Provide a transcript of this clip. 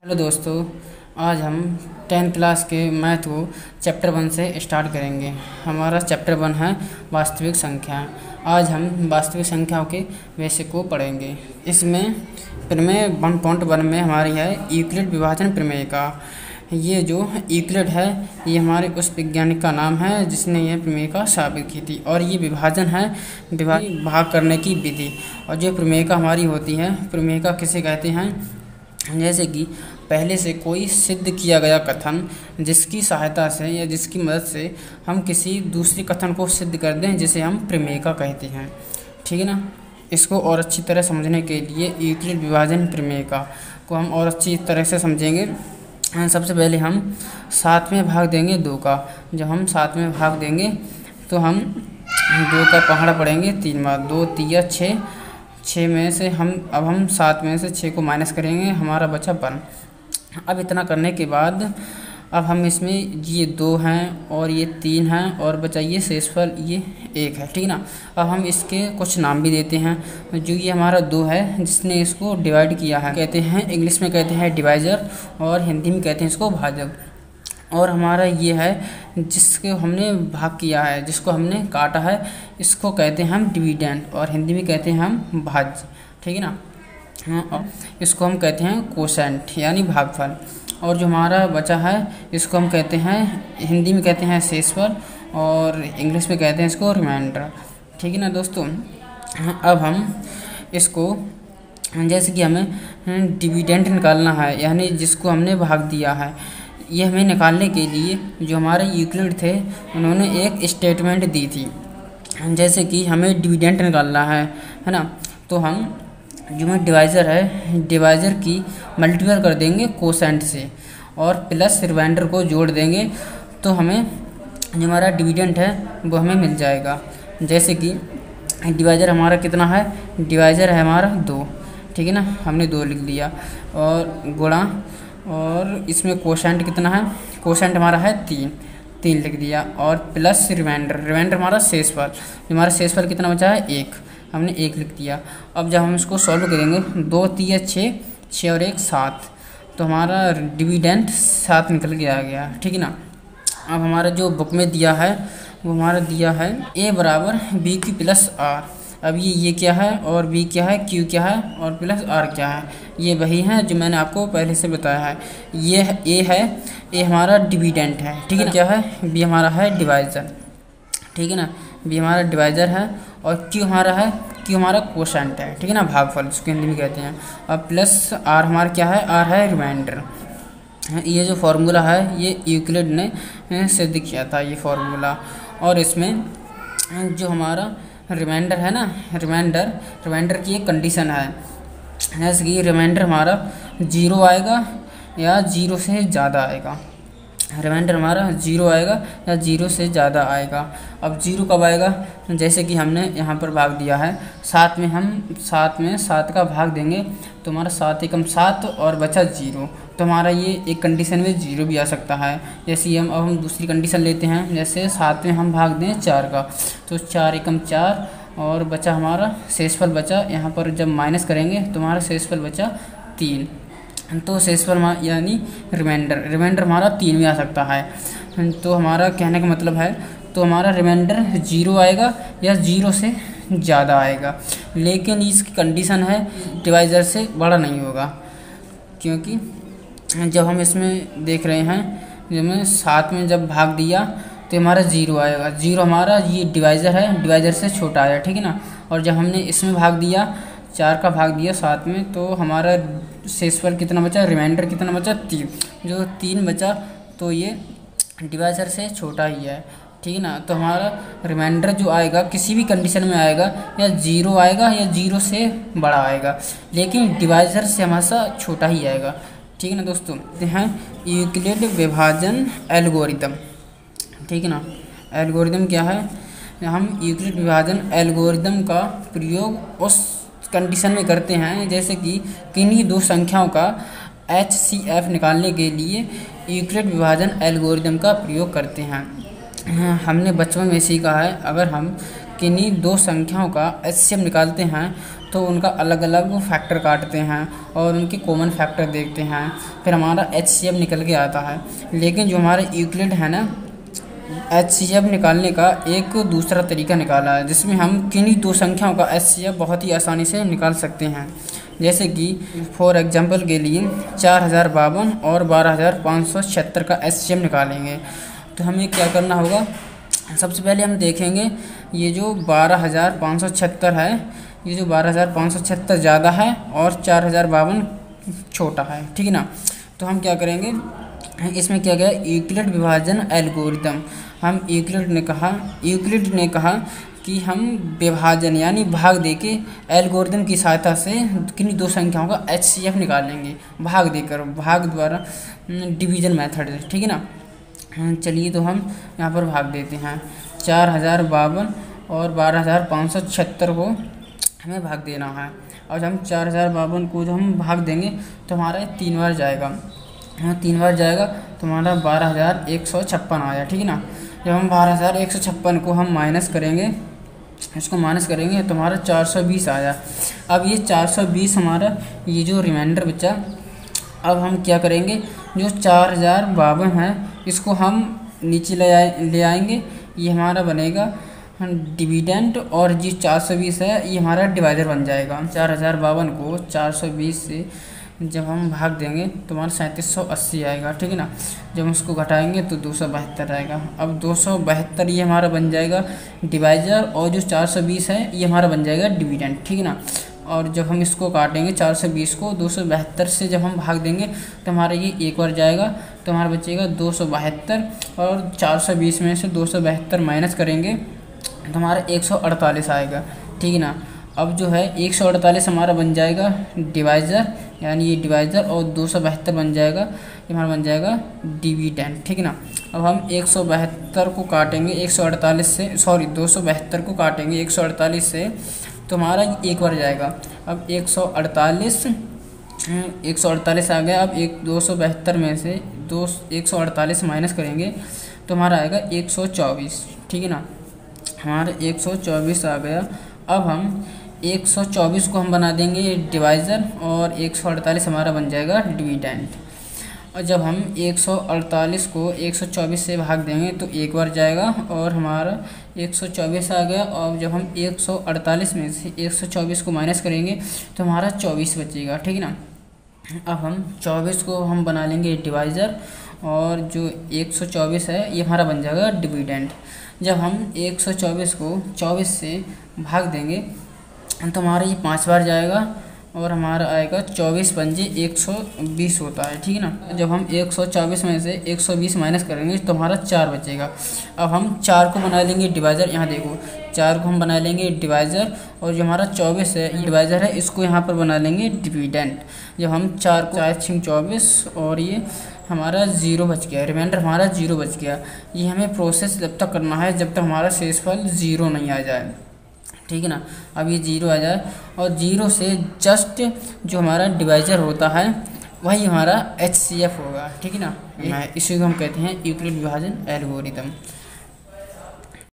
Hello दोस्तों, आज हम 10th क्लास के मैथ को चैप्टर 1 से स्टार्ट करेंगे। हमारा चैप्टर 1 है वास्तविक संख्या। आज हम वास्तविक संख्याओं के बेसिक को पढ़ेंगे। इसमें प्रमेय 1.1 में हमारी है यूक्लिड विभाजन प्रमेय का। ये जो यूक्लिड है ये हमारे उस वैज्ञानिक का नाम है जिसने यह प्रमेय का साबित की थी। और ये विभाजन है भाग करने की विधि। और जो प्रमेय का हमारी होती है प्रमेय का किसे कहते हैं, जैसे कि पहले से कोई सिद्ध किया गया कथन जिसकी सहायता से या जिसकी मदद से हम किसी दूसरे कथन को सिद्ध कर दें, जिसे हम प्रमेय का कहते हैं। ठीक है ना। इसको और अच्छी तरह समझने के लिए यूक्लिड विभाजन प्रमेय का को हम और अच्छी तरह से समझेंगे। सबसे पहले हम 7 में भाग देंगे 2 का। जब हम 7 में भाग देंगे तो हम 2 का पहाड़ा पढ़ेंगे 3 बार। 2 तिया 6 में से हम 7 में से 6 को माइनस करेंगे, हमारा बचा 1। अब इतना करने के बाद अब हम इसमें ये 2 हैं और ये 3 हैं और बचा ये शेषफल ये 1 है। ठीक है ना। अब हम इसके कुछ नाम भी देते हैं। जो ये हमारा 2 है जिसने इसको डिवाइड किया है कहते हैं, इंग्लिश में कहते हैं डिवाइजर और हिंदी में कहते हैं इसको भाजक। और हमारा ये है जिसको हमने भाग किया है, जिसको हमने काटा है, इसको कहते हैं हम डिविडेंड और हिंदी में कहते हैं हम भाज्य। ठीक है ना। हाँ, इसको हम कहते हैं कोसेंट यानी भागफल। और जो हमारा बचा है इसको हम कहते हैं, हिंदी में कहते हैं शेषफल और इंग्लिश में कहते हैं इसको रिमाइंडर। ठीक है ना दोस्तों। अब हम इसको जैसे कि हमें डिविडेंड निकालना है यानी जिसको हमने भाग दिया है, ये हमें निकालने के लिए जो हमारे यूक्लिड थे उन्होंने एक स्टेटमेंट दी थी। जैसे कि हमें डिविडेंड निकालना है ना, तो हम जो में डिवाइज़र है डिवाइज़र की मल्टीपल कर देंगे कोसेंट से और प्लस रिमाइंडर को जोड़ देंगे तो हमें जो हमारा डिविडेंड है वो हमें मिल जाएगा। जैसे कि डिवाइज़र हमारा कितना है, डिवाइज़र है हमारा 2। ठीक है ना, हमने 2 लिख दिया और गुणा और इसमें कोसेंट कितना है, कोसेंट हमारा है 3 लिख दिया और प्लस रिमाइंडर हमारा शेषफल, हमारा शेषफल कितना बचा है 1, हमने 1 लिख दिया। अब जब हम इसको सॉल्व करेंगे 2 तिया 6 और 1 7, तो हमारा डिविडेंड 7 निकल के आ गया। ठीक है ना। अब हमारा जो बुक में दिया है वो हमारा दिया है a बराबर बी क्यू प्लस आर। अब ये क्या है और b क्या है, q क्या है और प्लस r क्या है, ये वही है जो मैंने आपको पहले से बताया है। ये a है, a हमारा डिविडेंड है। ठीक है ना। क्या है, b हमारा है डिवाइज़र। ठीक है ना, b हमारा डिवाइज़र है और q हमारा कोसेंट है। ठीक है ना, भागफल उसको हिंदी में कहते हैं। अब प्लस r हमारा क्या है, r है रिमाइंडर। ये जो फार्मूला है ये यूक्लिड ने सिद्ध किया था ये फार्मूला। और इसमें जो हमारा रिमाइंडर है ना, रिमाइंडर की एक कंडीशन है, जैसे कि रिमाइंडर हमारा 0 आएगा या 0 से ज़्यादा आएगा। रिमाइंडर हमारा 0 आएगा या 0 से ज़्यादा आएगा। अब 0 कब आएगा, जैसे कि हमने यहाँ पर भाग दिया है 7 में, हम 7 में 7 का भाग देंगे तो हमारा 7 एकम 7 और बचा 0, तो हमारा ये एक कंडीशन में 0 भी आ सकता है। जैसे अब हम दूसरी कंडीशन लेते हैं, जैसे 7 में हम भाग दें 4 का, तो 4 एकम 4 और बचा हमारा शेषफल बचा, यहाँ पर जब माइनस करेंगे तो हमारा शेषफल बचा 3, तो शेषफल यानी रिमाइंडर हमारा 3 में आ सकता है। तो हमारा कहने का मतलब है तो हमारा रिमाइंडर 0 आएगा या 0 से ज़्यादा आएगा, लेकिन इसकी कंडीशन है डिवाइज़र से बड़ा नहीं होगा। क्योंकि जब हम इसमें देख रहे हैं, जब मैं 7 में जब भाग दिया तो हमारा 0 आएगा, 0 हमारा ये डिवाइज़र है, डिवाइज़र से छोटा आया। ठीक है ना। और जब हमने इसमें भाग दिया 4 का भाग दिया 7 में, तो हमारा शेषफल कितना बचा, रिमाइंडर कितना बचा 3, जो 3 बचा तो ये डिवाइज़र से छोटा ही है। ठीक है ना। तो हमारा रिमाइंडर जो आएगा किसी भी कंडीशन में आएगा या 0 आएगा या 0 से बड़ा आएगा, लेकिन डिवाइज़र से हमेशा छोटा ही आएगा। ठीक है ना दोस्तों। हैं यूक्लिड विभाजन एल्गोरिदम। ठीक है ना। एल्गोरिदम क्या है, हम यूक्लिड विभाजन एल्गोरिदम का प्रयोग उस कंडीशन में करते हैं जैसे कि किन्हीं 2 संख्याओं का HCF निकालने के लिए यूक्लिड विभाजन एल्गोरिदम का प्रयोग करते हैं। हमने बचपन में सीखा है, अगर हम किन्हीं 2 संख्याओं का HCF निकालते हैं तो उनका अलग अलग फैक्टर काटते हैं और उनके कॉमन फैक्टर देखते हैं, फिर हमारा HCF निकल के आता है। लेकिन जो हमारा यूक्लिड है ना, HCF निकालने का एक दूसरा तरीका निकाला है, जिसमें हम किन्हीं दो संख्याओं का HCF बहुत ही आसानी से निकाल सकते हैं। जैसे कि फॉर एग्जांपल के लिए 4052 और 12576 का HCF निकालेंगे। तो हमें क्या करना होगा, सबसे पहले हम देखेंगे ये जो 12576 है, ये जो 12576 ज़्यादा है और 4052 छोटा है, ठीक है ना। तो हम क्या करेंगे, इसमें क्या गया, यूक्लिड विभाजन एल्गोरिथम। हम यूक्लिड ने कहा कि हम विभाजन यानी भाग देके एल्गोरिथम की सहायता से किन्हीं दो संख्याओं का HCF निकालेंगे, भाग देकर, भाग द्वारा, डिवीजन मेथड, ठीक है ना। चलिए तो हम यहाँ पर भाग देते हैं। 4052 और 12576 को हमें भाग देना है। और जब हम 4052 को जो हम भाग देंगे तो हमारा 3 बार जाएगा, हाँ 3 बार जाएगा तो हमारा 12156 आया, ठीक है ना। जब हम 12156 को हम माइनस करेंगे, इसको माइनस करेंगे तो हमारा 420 आया। अब ये 420 हमारा ये जो रिमाइंडर बचा, अब हम क्या करेंगे, जो 4052 है इसको हम नीचे ले आएंगे, ये हमारा बनेगा डिविडेंड, और जो 420 है ये हमारा डिवाइडर बन जाएगा। 4052 को 420 से जब हम भाग देंगे तो हमारा 3780 आएगा, ठीक है ना। जब उसको घटाएंगे तो 272 आएगा। अब 272 ये हमारा बन जाएगा डिवाइजर, और जो 420 है ये हमारा बन जाएगा डिविडेंड, ठीक है ना। और जब हम इसको काटेंगे 420 को 272 से जब हम भाग देंगे तो हमारा ये एक बार जाएगा, तो हमारा बचेगा 272, और 420 में से 272 माइनस करेंगे तो हमारा 148 आएगा, ठीक है ना। अब जो है 148 हमारा बन जाएगा डिवाइज़र, यानी ये डिवाइज़र, और 272 बन जाएगा, ये हमारा बन जाएगा डिविडेंड, ठीक है ना। अब हम 172 को काटेंगे 148 से, सॉरी 272 को काटेंगे 148 से, तो हमारा एक बार जाएगा। अब 148 आ गया। अब 272 में से 148 माइनस करेंगे तो हमारा आएगा 124, ठीक है ना। हमारा 124 आ गया। अब हम 124 को हम बना देंगे डिवाइज़र, और 148 हमारा बन जाएगा डिविडेंड। और जब हम 148 को 124 से भाग देंगे तो एक बार जाएगा, और हमारा 124 आ गया। और जब हम 148 में से 124 को माइनस करेंगे तो हमारा 24 बचेगा, ठीक है ना। अब हम 24 को हम बना लेंगे डिवाइज़र, और जो 124 है ये हमारा बन जाएगा डिविडेंड। जब हम 124 को 24 से भाग देंगे तो हमारा ये 5 बार जाएगा, और हमारा आएगा 24 पंजे 120 होता है, ठीक है ना। जब हम 124 में से 120 माइनस करेंगे तो हमारा 4 बचेगा। अब हम 4 को बना लेंगे डिवाइज़र, यहाँ देखो 4 को हम बना लेंगे डिवाइज़र, और जो हमारा 24 है ये डिवाइज़र है, इसको यहाँ पर बना लेंगे डिविडेंड। जब हम 4 को 24, और ये हमारा 0 बच गया, रिमाइंडर हमारा 0 बच गया। ये हमें प्रोसेस जब तक करना है जब तक हमारा शेषफल 0 नहीं आ जाए, ठीक है ना। अब ये 0 आ जाए, और 0 से जस्ट जो हमारा डिवाइज़र होता है वही हमारा HCF होगा, ठीक है ना। इसी को हम कहते हैं यूक्लिड विभाजन एल्गोरिथम।